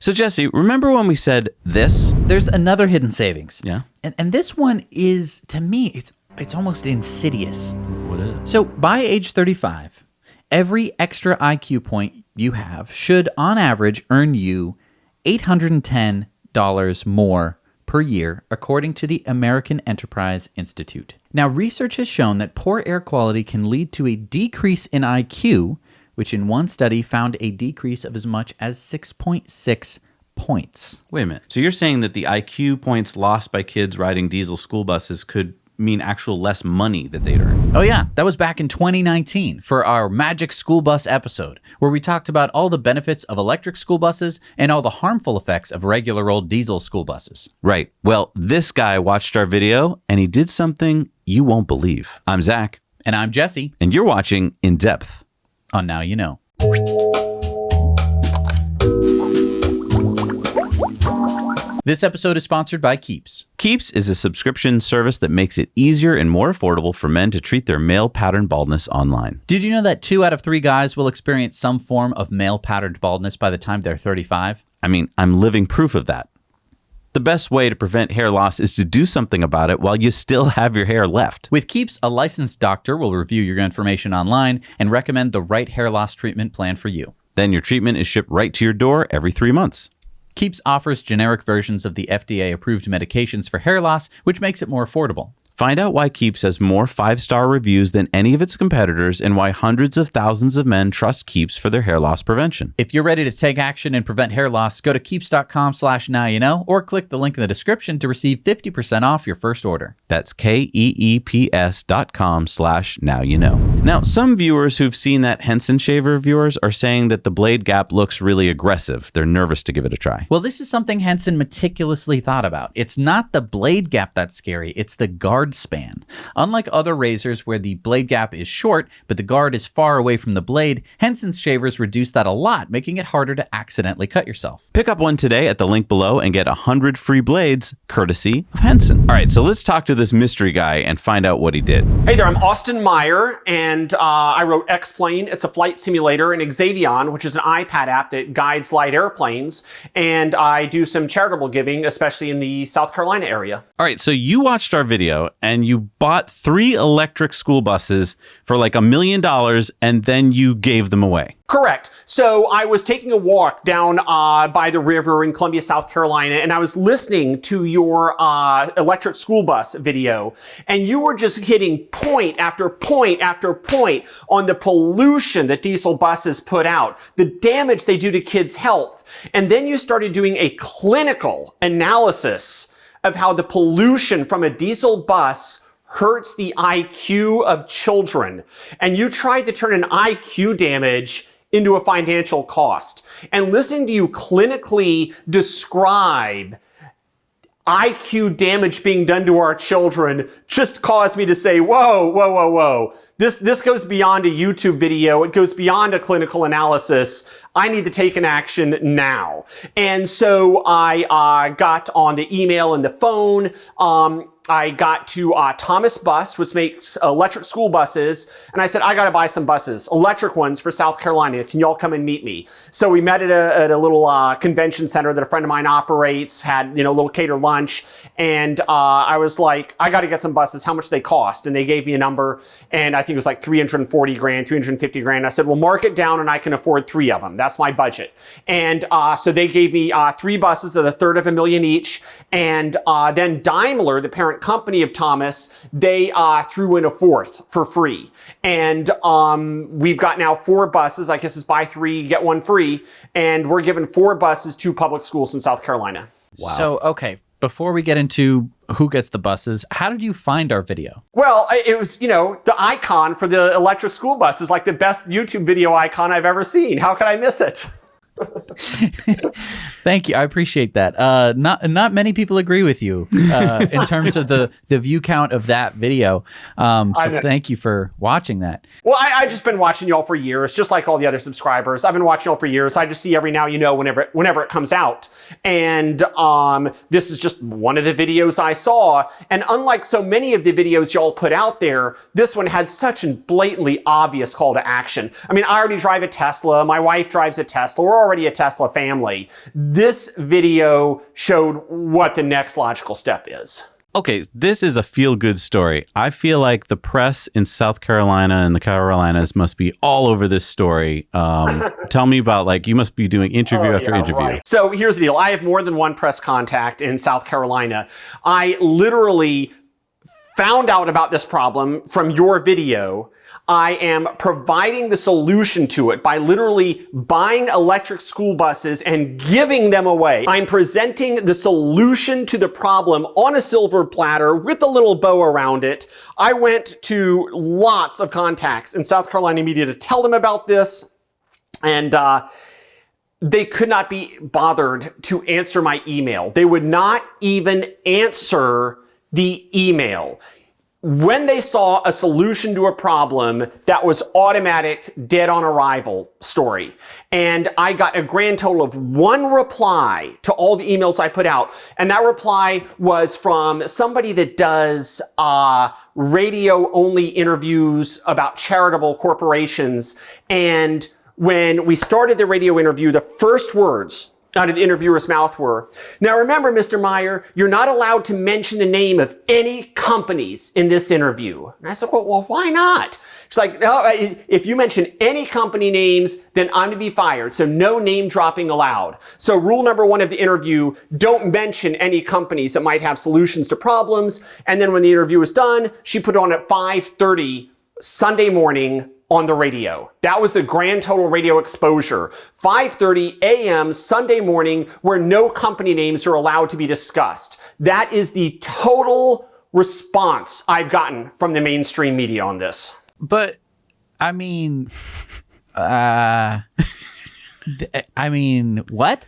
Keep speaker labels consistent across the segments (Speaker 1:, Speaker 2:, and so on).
Speaker 1: So Jesse, remember when we said this?
Speaker 2: There's another hidden savings.
Speaker 1: Yeah.
Speaker 2: And this one is, to me, it's almost insidious.
Speaker 1: What is it?
Speaker 2: So by age 35, every extra IQ point you have should, on average, earn you $810 more per year, according to the American Enterprise Institute. Now, research has shown that poor air quality can lead to a decrease in IQ, which in one study found a decrease of as much as 6.6 points.
Speaker 1: Wait a minute. So you're saying that the IQ points lost by kids riding diesel school buses could mean actual less money that they'd earn?
Speaker 2: Oh yeah, that was back in 2019 for our Magic School Bus episode, where we talked about all the benefits of electric school buses and all the harmful effects of regular old diesel school buses.
Speaker 1: Right. Well, this guy watched our video and he did something you won't believe. I'm Zach.
Speaker 2: And I'm Jesse.
Speaker 1: And you're watching In Depth
Speaker 2: on Now You Know. This episode is sponsored by Keeps.
Speaker 1: Keeps is a subscription service that makes it easier and more affordable for men to treat their male pattern baldness online.
Speaker 2: Did you know that 2 out of 3 guys will experience some form of male patterned baldness by the time they're 35?
Speaker 1: I mean, I'm living proof of that. The best way to prevent hair loss is to do something about it while you still have your hair left.
Speaker 2: With Keeps, a licensed doctor will review your information online and recommend the right hair loss treatment plan for you.
Speaker 1: Then your treatment is shipped right to your door every 3 months.
Speaker 2: Keeps offers generic versions of the FDA-approved medications for hair loss, which makes it more affordable.
Speaker 1: Find out why Keeps has more 5-star reviews than any of its competitors and why hundreds of thousands of men trust Keeps for their hair loss prevention.
Speaker 2: If you're ready to take action and prevent hair loss, go to keeps.com/nowyouknow or click the link in the description to receive 50% off your first order.
Speaker 1: That's KEEPS.com/nowyouknow. Now, some viewers who've seen that Henson shaver of yours are saying that the blade gap looks really aggressive. They're nervous to give it a try.
Speaker 2: Well, this is something Henson meticulously thought about. It's not the blade gap that's scary, it's the guard span. Unlike other razors where the blade gap is short, but the guard is far away from the blade, Henson's shavers reduce that a lot, making it harder to accidentally cut yourself.
Speaker 1: Pick up one today at the link below and get 100 free blades, courtesy of Henson. All right, so let's talk to this mystery guy and find out what he did.
Speaker 3: Hey there, I'm Austin Meyer, and I wrote X-Plane. It's a flight simulator, and Xavion, which is an iPad app that guides light airplanes, and I do some charitable giving, especially in the South Carolina area.
Speaker 1: All right, so you watched our video and you bought 3 electric school buses for like $1 million and then you gave them away.
Speaker 3: Correct. So I was taking a walk down by the river in Columbia, South Carolina, and I was listening to your electric school bus video, and you were just hitting point after point after point on the pollution that diesel buses put out, the damage they do to kids' health. And then you started doing a clinical analysis of how the pollution from a diesel bus hurts the IQ of children. And you tried to turn an IQ damage into a financial cost. And listening to you clinically describe IQ damage being done to our children just caused me to say, whoa, whoa, whoa, whoa. This goes beyond a YouTube video. It goes beyond a clinical analysis. I need to take an action now. And so I got on the email and the phone. I got to Thomas Bus, which makes electric school buses, and I said, I gotta buy some buses, electric ones for South Carolina. Can y'all come and meet me? So we met at a little convention center that a friend of mine operates, had, a little catered lunch, and I was like, I gotta get some buses. How much they cost? And they gave me a number, and I think it was like 340 grand, 350 grand. I said, well, mark it down and I can afford 3 of them. That's my budget. And so they gave me 3 buses at $250,000 each, and then Daimler, the parent company of Thomas, they threw in a 4th for free. And we've got now 4 buses. I guess it's buy 3, get 1 free. And we're giving 4 buses to public schools in South Carolina.
Speaker 2: Wow. So, okay, before we get into who gets the buses, how did you find our video?
Speaker 3: Well, it was, the icon for the electric school bus is like the best YouTube video icon I've ever seen. How could I miss it?
Speaker 2: Thank you. I appreciate that. Not many people agree with you in terms of the view count of that video. So thank you for watching that.
Speaker 3: Well, I just been watching y'all for years, just like all the other subscribers. I've been watching y'all for years. I just see every now, whenever it comes out. And this is just one of the videos I saw. And unlike so many of the videos y'all put out there, this one had such a blatantly obvious call to action. I mean, I already drive a Tesla. My wife drives a Tesla. We're already a Tesla family. this video showed what the next logical step is.
Speaker 1: Okay, this is a feel-good story. I feel like the press in South Carolina and the Carolinas must be all over this story. Tell me about, like, you must be doing interview after interview.
Speaker 3: Right. So here's the deal. I have more than one press contact in South Carolina. I literally found out about this problem from your video. I am providing the solution to it by literally buying electric school buses and giving them away. I'm presenting the solution to the problem on a silver platter with a little bow around it. I went to lots of contacts in South Carolina media to tell them about this, and they could not be bothered to answer my email. They would not even answer the email. When they saw a solution to a problem that was automatic, dead on arrival story, and I got a grand total of one reply to all the emails I put out, and that reply was from somebody that does radio-only interviews about charitable corporations. And when we started the radio interview, the first words out of the interviewer's mouth were, "Now remember, Mr. Meyer, you're not allowed to mention the name of any companies in this interview." And I said, well, why not? It's like, no, if you mention any company names, then I'm to be fired. So no name dropping allowed. So rule number one of the interview, don't mention any companies that might have solutions to problems. And then when the interview was done, she put it on at 5:30 Sunday morning on the radio. That was the grand total radio exposure. 5:30 a.m. Sunday morning, where no company names are allowed to be discussed. That is the total response I've gotten from the mainstream media on this.
Speaker 2: But, I mean, what?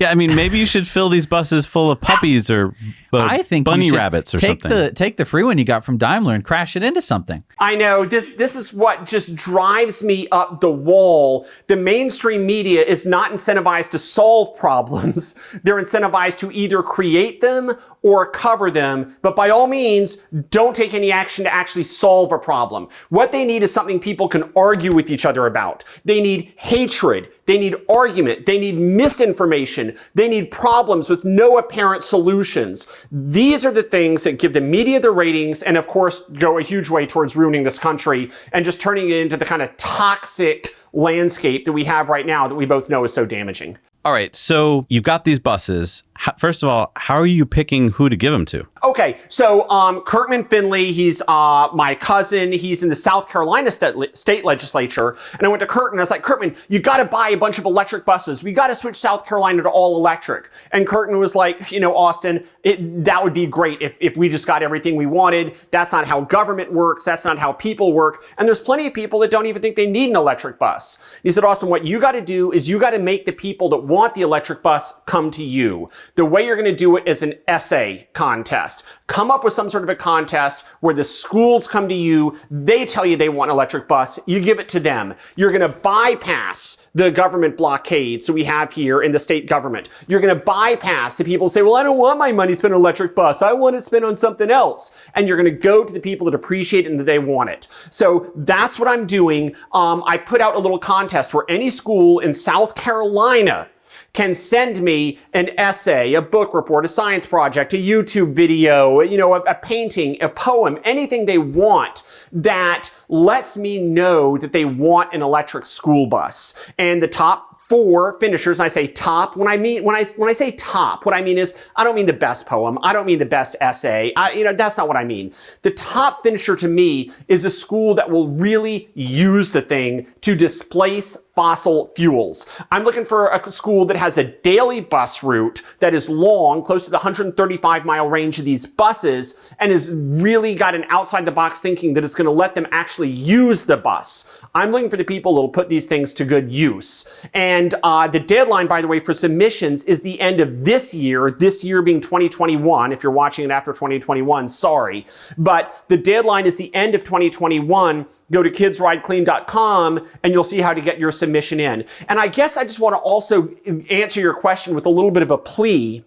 Speaker 1: Yeah, I mean, maybe you should fill these buses full of puppies or
Speaker 2: I think
Speaker 1: bunny
Speaker 2: you should
Speaker 1: rabbits or
Speaker 2: take
Speaker 1: something.
Speaker 2: Take the free one you got from Daimler and crash it into something.
Speaker 3: I know, this is what just drives me up the wall. The mainstream media is not incentivized to solve problems. They're incentivized to either create them or cover them, but by all means, don't take any action to actually solve a problem. What they need is something people can argue with each other about. They need hatred. They need argument. They need misinformation. They need problems with no apparent solutions. These are the things that give the media the ratings and, of course, go a huge way towards ruining this country and just turning it into the kind of toxic landscape that we have right now that we both know is so damaging.
Speaker 1: All right, so you've got these buses. First of all, how are you picking who to give them to?
Speaker 3: Okay, so Kirkman Finley, he's my cousin. He's in the South Carolina state legislature. And I went to Kirkman. I was like, Kirkman, you got to buy a bunch of electric buses. We got to switch South Carolina to all electric. And Kirkman was like, Austin, that would be great if we just got everything we wanted. That's not how government works. That's not how people work. And there's plenty of people that don't even think they need an electric bus. He said, Austin, what you got to do is you got to make the people that want the electric bus come to you. The way you're going to do it is an essay contest. Come up with some sort of a contest where the schools come to you, they tell you they want an electric bus, you give it to them. You're going to bypass the government blockades that we have here in the state government. You're going to bypass the people who say, well, I don't want my money spent on an electric bus. I want it spent on something else. And you're going to go to the people that appreciate it and that they want it. So that's what I'm doing. I put out a little contest where any school in South Carolina can send me an essay, a book report, a science project, a YouTube video, a painting, a poem, anything they want that lets me know that they want an electric school bus. And the top 4 finishers, and I say top, when I say top, what I mean is, I don't mean the best poem, I don't mean the best essay, that's not what I mean. The top finisher to me is a school that will really use the thing to displace fossil fuels. I'm looking for a school that has a daily bus route that is long, close to the 135-mile range of these buses, and has really got an outside-the-box thinking that it's going to let them actually use the bus. I'm looking for the people that will put these things to good use. And the deadline, by the way, for submissions is the end of this year being 2021. If you're watching it after 2021, sorry. But the deadline is the end of 2021. Go to kidsrideclean.com and you'll see how to get your submission in. And I guess I just want to also answer your question with a little bit of a plea.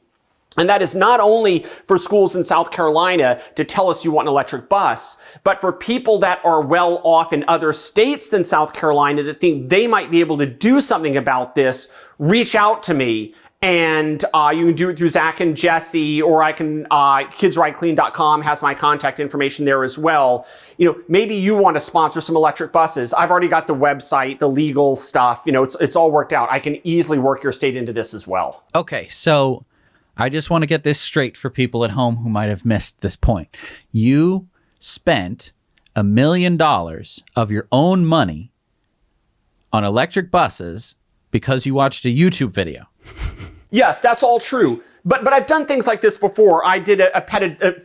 Speaker 3: And that is not only for schools in South Carolina to tell us you want an electric bus, but for people that are well off in other states than South Carolina that think they might be able to do something about this, reach out to me. And you can do it through Zach and Jesse, or I can, kidsrideclean.com has my contact information there as well. Maybe you want to sponsor some electric buses. I've already got the website, the legal stuff, it's all worked out. I can easily work your state into this as well.
Speaker 2: Okay, so I just want to get this straight for people at home who might have missed this point. You spent $1 million of your own money on electric buses because you watched a YouTube video.
Speaker 3: Yes, that's all true. But I've done things like this before. I did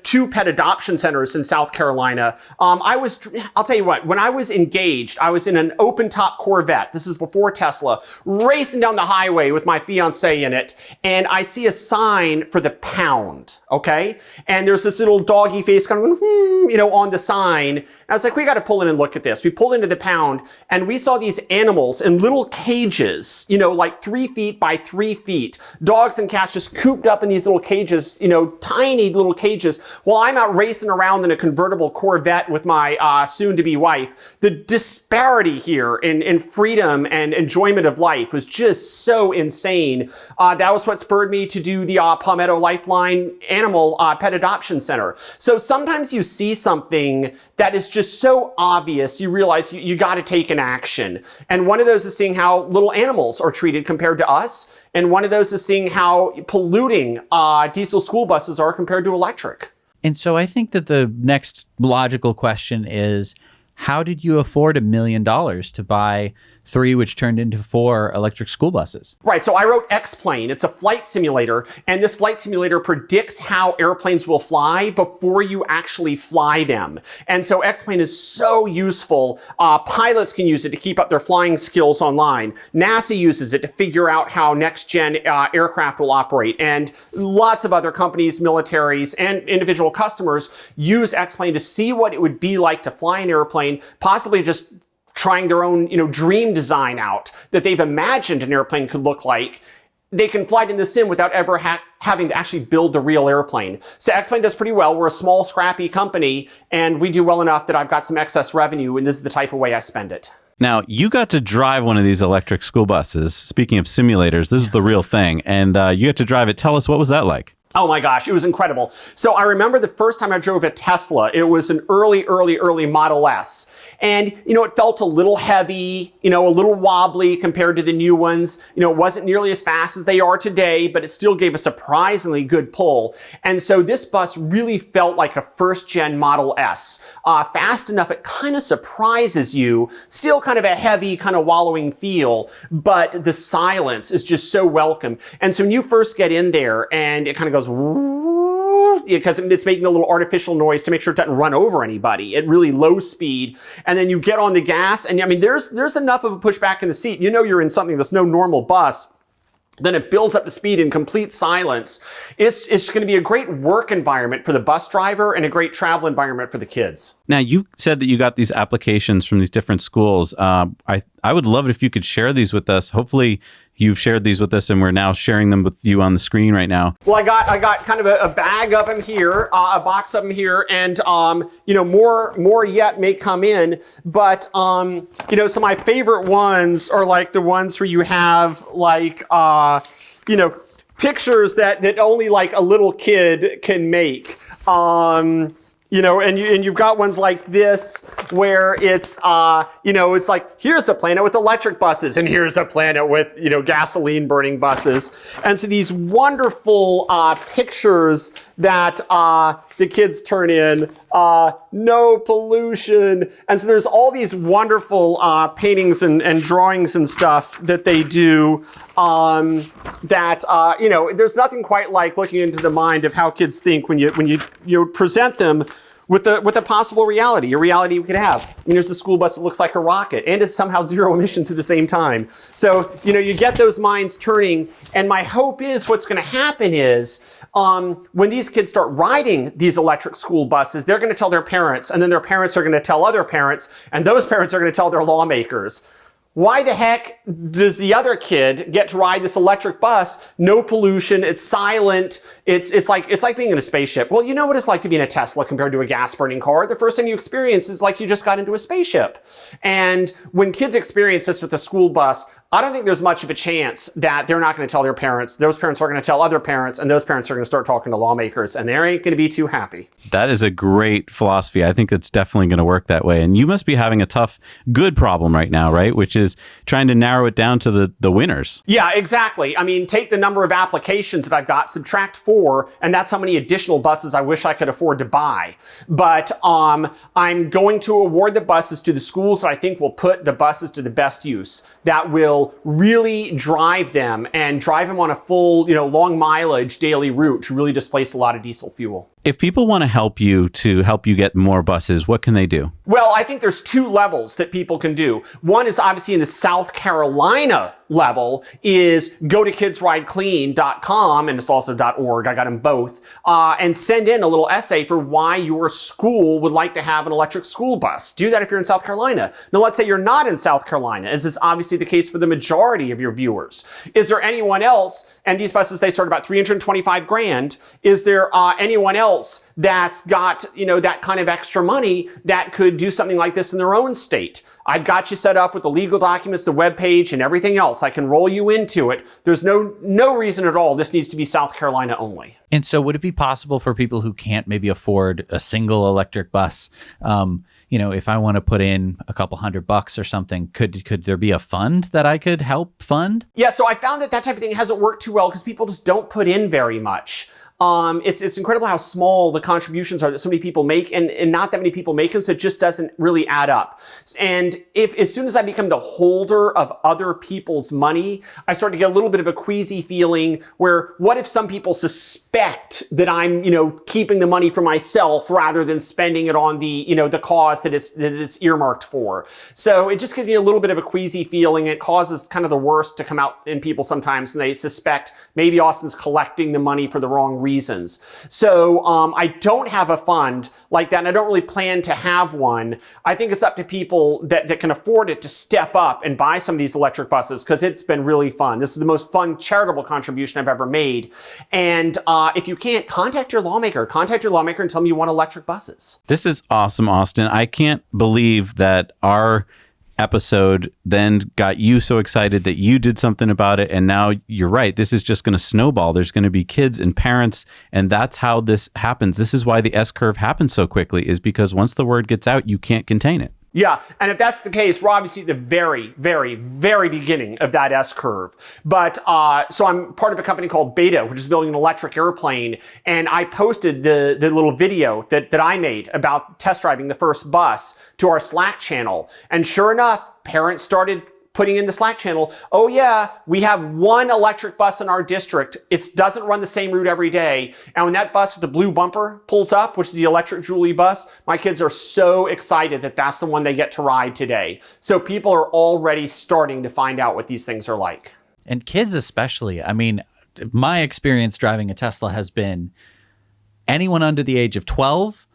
Speaker 3: two pet adoption centers in South Carolina. I'll tell you what, when I was engaged, I was in an open top Corvette. This is before Tesla, racing down the highway with my fiance in it. And I see a sign for the pound. Okay. And there's this little doggy face kind of, on the sign. And I was like, we got to pull in and look at this. We pulled into the pound and we saw these animals in little cages, like 3 feet by 3 feet, dogs and cats just cooped up in these little cages, tiny little cages, while I'm out racing around in a convertible Corvette with my soon-to-be wife. The disparity here in freedom and enjoyment of life was just so insane. That was what spurred me to do the Palmetto Lifeline Animal Pet Adoption Center. So sometimes you see something that is just so obvious, you realize you got to take an action. And one of those is seeing how little animals are treated compared to us. And one of those is seeing how polluting diesel school buses are compared to electric.
Speaker 2: And so I think that the next logical question is, how did you afford $1 million to buy 3, which turned into 4 electric school buses?
Speaker 3: Right, so I wrote X-Plane. It's a flight simulator, and this flight simulator predicts how airplanes will fly before you actually fly them. And so X-Plane is so useful. Pilots can use it to keep up their flying skills online. NASA uses it to figure out how next-gen aircraft will operate. And lots of other companies, militaries, and individual customers use X-Plane to see what it would be like to fly an airplane, possibly just trying their own, dream design out that they've imagined an airplane could look like. They can fly it in the sim without ever having to actually build the real airplane. So X-Plane does pretty well. We're a small, scrappy company, and we do well enough that I've got some excess revenue, and this is the type of way I spend it.
Speaker 1: Now, you got to drive one of these electric school buses. Speaking of simulators, this is the real thing, and you got to drive it. Tell us, what was that like?
Speaker 3: Oh my gosh, it was incredible. So I remember the first time I drove a Tesla, it was an early Model S. And, it felt a little heavy, a little wobbly compared to the new ones. It wasn't nearly as fast as they are today, but it still gave a surprisingly good pull. And so this bus really felt like a first-gen Model S. Fast enough, it kind of surprises you. Still kind of a heavy, kind of wallowing feel, but the silence is just so welcome. And so when you first get in there and it kind of goes, because it's making a little artificial noise to make sure it doesn't run over anybody at really low speed. And then you get on the gas, and there's enough of a pushback in the seat. You're in something that's no normal bus. Then it builds up to speed in complete silence. It's going to be a great work environment for the bus driver and a great travel environment for the kids.
Speaker 1: Now, you said that you got these applications from these different schools. I would love it if you could share these with us. Hopefully, you've shared these with us, and we're now sharing them with you on the screen right now.
Speaker 3: Well, I got kind of a bag of them here, a box of them here, and more yet may come in. But some of my favorite ones are like the ones where you have like pictures that only like a little kid can make. And you've got ones like this where it's, it's like, here's a planet with electric buses and here's a planet with, gasoline burning buses. And so these wonderful pictures that the kids turn in, no pollution. And so there's all these wonderful paintings and drawings and stuff that they do there's nothing quite like looking into the mind of how kids think when you present them with a possible reality, a reality we could have. There's a school bus that looks like a rocket and is somehow zero emissions at the same time. So, you get those minds turning, and my hope is what's going to happen is when these kids start riding these electric school buses, they're going to tell their parents, and then their parents are going to tell other parents, and those parents are going to tell their lawmakers. Why the heck does the other kid get to ride this electric bus? No pollution. It's silent. It's like being in a spaceship. Well, you know what it's like to be in a Tesla compared to a gas burning car. The first thing you experience is like you just got into a spaceship. And when kids experience this with a school bus, I don't think there's much of a chance that they're not going to tell their parents. Those parents are going to tell other parents, and those parents are going to start talking to lawmakers, and they ain't going to be too happy.
Speaker 1: That is a great philosophy. I think it's definitely going to work that way. And you must be having a tough, good problem right now, right? Which is trying to narrow it down to the winners.
Speaker 3: Yeah, exactly. I mean, take the number of applications that I've got, subtract 4, and that's how many additional buses I wish I could afford to buy. But I'm going to award the buses to the schools that I think will put the buses to the best use, that will really drive them on a full, long mileage daily route to really displace a lot of diesel fuel.
Speaker 1: If people want to help you get more buses, what can they do?
Speaker 3: Well, I think there's 2 levels that people can do. One is obviously in the South Carolina level is go to kidsrideclean.com, and it's also .org. I got them both. And send in a little essay for why your school would like to have an electric school bus. Do that if you're in South Carolina. Now, let's say you're not in South Carolina, as is obviously the case for the majority of your viewers. Is there anyone else, and these buses, they start about $325,000. Is there anyone else that's got, that kind of extra money that could do something like this in their own state? I've got you set up with the legal documents, the webpage, and everything else. I can roll you into it. There's no reason at all. This needs to be South Carolina only.
Speaker 2: And so would it be possible for people who can't maybe afford a single electric bus, if I want to put in a couple $100 or something, could there be a fund that I could help fund?
Speaker 3: Yeah, so I found that type of thing hasn't worked too well because people just don't put in very much. It's incredible how small the contributions are that so many people make, and not that many people make them, so it just doesn't really add up. And as soon as I become the holder of other people's money, I start to get a little bit of a queasy feeling where, what if some people suspect that I'm, keeping the money for myself rather than spending it on the cause that it's earmarked for. So it just gives me a little bit of a queasy feeling. It causes kind of the worst to come out in people sometimes, and they suspect maybe Austin's collecting the money for the wrong reasons. So I don't have a fund like that, and I don't really plan to have one. I think it's up to people that can afford it to step up and buy some of these electric buses, because it's been really fun. This is the most fun charitable contribution I've ever made. And if you can't, contact your lawmaker and tell them you want electric buses.
Speaker 1: This is awesome, Austin. I can't believe that our episode then got you so excited that you did something about it, and now you're right, this is just going to snowball. There's going to be kids and parents, and that's how this happens. This is why the S-curve happens so quickly, is because once the word gets out, you can't contain it.
Speaker 3: Yeah, and if that's the case, we're obviously at the very, very, very beginning of that S-curve. But so I'm part of a company called Beta, which is building an electric airplane, and I posted the little video that I made about test driving the first bus to our Slack channel. And sure enough, parents started putting in the Slack channel, oh yeah, we have one electric bus in our district. It doesn't run the same route every day. And when that bus with the blue bumper pulls up, which is the electric Jouley bus, my kids are so excited that that's the one they get to ride today. So people are already starting to find out what these things are like.
Speaker 2: And kids especially. I mean, my experience driving a Tesla has been anyone under the age of 12,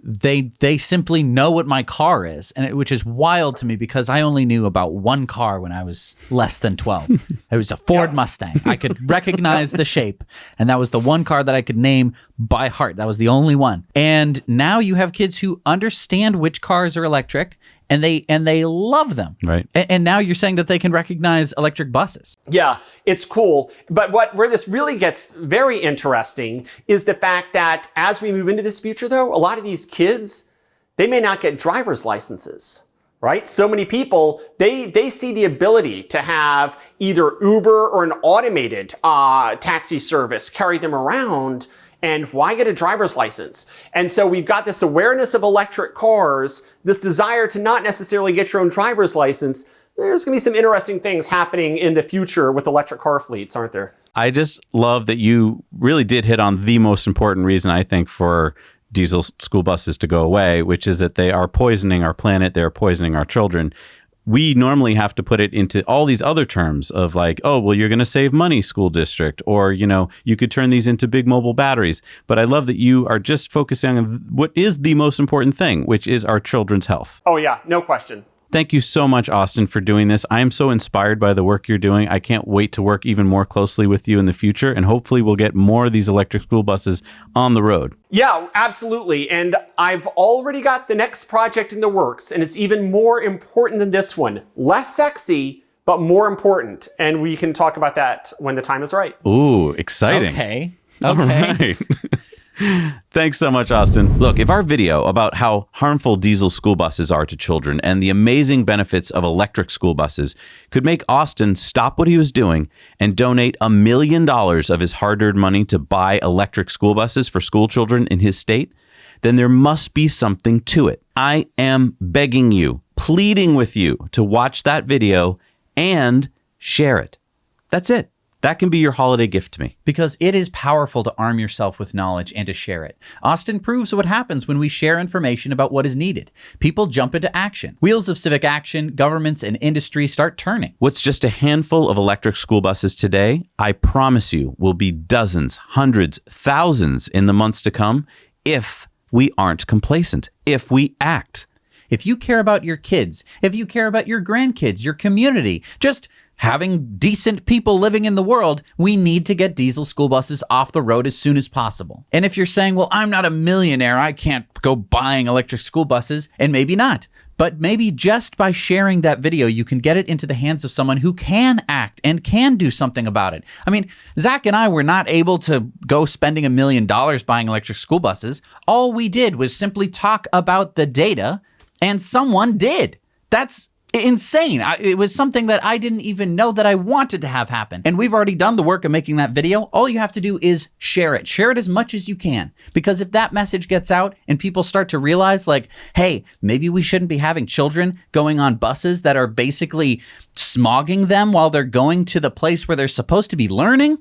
Speaker 2: they simply know what my car is, which is wild to me because I only knew about one car when I was less than 12. It was a Ford Mustang. I could recognize the shape, and that was the one car that I could name by heart. That was the only one. And now you have kids who understand which cars are electric, and they love them.
Speaker 1: Right.
Speaker 2: And now you're saying that they can recognize electric buses.
Speaker 3: Yeah, it's cool. But where this really gets very interesting is the fact that as we move into this future, though, a lot of these kids, they may not get driver's licenses, right? So many people, they see the ability to have either Uber or an automated taxi service carry them around. And why get a driver's license? And so we've got this awareness of electric cars, this desire to not necessarily get your own driver's license. There's going to be some interesting things happening in the future with electric car fleets, aren't there?
Speaker 1: I just love that you really did hit on the most important reason, I think, for diesel school buses to go away, which is that they are poisoning our planet, they're poisoning our children. We normally have to put it into all these other terms of like, oh, well, you're going to save money, school district, or, you could turn these into big mobile batteries. But I love that you are just focusing on what is the most important thing, which is our children's health.
Speaker 3: Oh, yeah, no question.
Speaker 1: Thank you so much, Austin, for doing this. I am so inspired by the work you're doing. I can't wait to work even more closely with you in the future, and hopefully we'll get more of these electric school buses on the road.
Speaker 3: Yeah, absolutely. And I've already got the next project in the works, and it's even more important than this one. Less sexy, but more important. And we can talk about that when the time is right.
Speaker 1: Ooh, exciting.
Speaker 2: Okay.
Speaker 1: All right. Thanks so much, Austin. Look, if our video about how harmful diesel school buses are to children and the amazing benefits of electric school buses could make Austin stop what he was doing and donate $1 million of his hard-earned money to buy electric school buses for school children in his state, then there must be something to it. I am begging you, pleading with you to watch that video and share it. That's it. That can be your holiday gift to me.
Speaker 2: Because it is powerful to arm yourself with knowledge and to share it. Austin proves what happens when we share information about what is needed. People jump into action. Wheels of civic action, governments, and industry start turning.
Speaker 1: What's just a handful of electric school buses today, I promise you, will be dozens, hundreds, thousands in the months to come if we aren't complacent, if we act.
Speaker 2: If you care about your kids, if you care about your grandkids, your community, just having decent people living in the world, we need to get diesel school buses off the road as soon as possible. And if you're saying, well, I'm not a millionaire, I can't go buying electric school buses, and maybe not. But maybe just by sharing that video, you can get it into the hands of someone who can act and can do something about it. I mean, Zach and I were not able to go spending $1 million buying electric school buses. All we did was simply talk about the data, and someone did. That's insane. It was something that I didn't even know that I wanted to have happen. And we've already done the work of making that video. All you have to do is share it. Share it as much as you can. Because if that message gets out and people start to realize like, hey, maybe we shouldn't be having children going on buses that are basically smogging them while they're going to the place where they're supposed to be learning,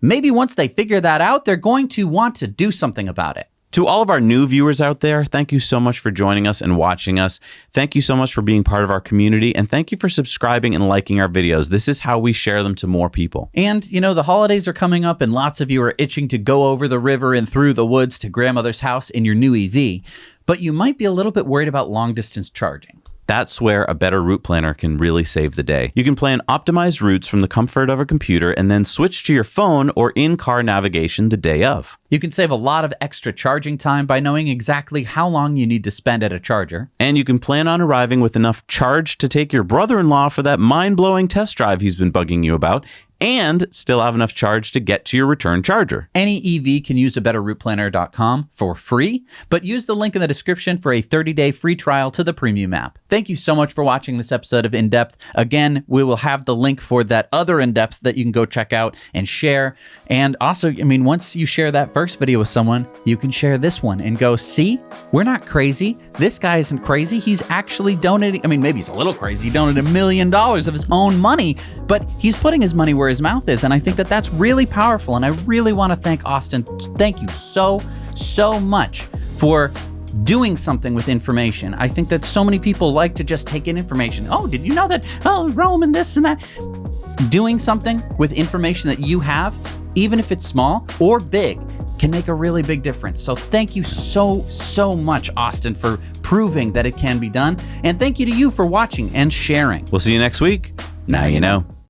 Speaker 2: maybe once they figure that out, they're going to want to do something about it.
Speaker 1: To all of our new viewers out there, thank you so much for joining us and watching us. Thank you so much for being part of our community, and thank you for subscribing and liking our videos. This is how we share them to more people.
Speaker 2: And, you know, the holidays are coming up, and lots of you are itching to go over the river and through the woods to grandmother's house in your new EV, but you might be a little bit worried about long-distance charging.
Speaker 1: That's where a better route planner can really save the day. You can plan optimized routes from the comfort of a computer and then switch to your phone or in-car navigation the day of.
Speaker 2: You can save a lot of extra charging time by knowing exactly how long you need to spend at a charger.
Speaker 1: And you can plan on arriving with enough charge to take your brother-in-law for that mind-blowing test drive he's been bugging you about, and still have enough charge to get to your return charger.
Speaker 2: Any EV can use abetterrouteplanner.com for free, but use the link in the description for a 30-day free trial to the premium app. Thank you so much for watching this episode of In Depth. Again, we will have the link for that other In Depth that you can go check out and share. And also, I mean, once you share that first video with someone, you can share this one and go, see, we're not crazy. This guy isn't crazy. He's actually donating. I mean, maybe he's a little crazy. He donated $1 million of his own money, but he's putting his money where his mouth is. And I think that that's really powerful. And I really want to thank Austin. Thank you so much for doing something with information. I think that so many people like to just take in information. Oh, did you know that? Oh, Rome and this and that. Doing something with information that you have, even if it's small or big, can make a really big difference. So thank you so much, Austin, for proving that it can be done. And thank you to you for watching and sharing.
Speaker 1: We'll see you next week. Now you know.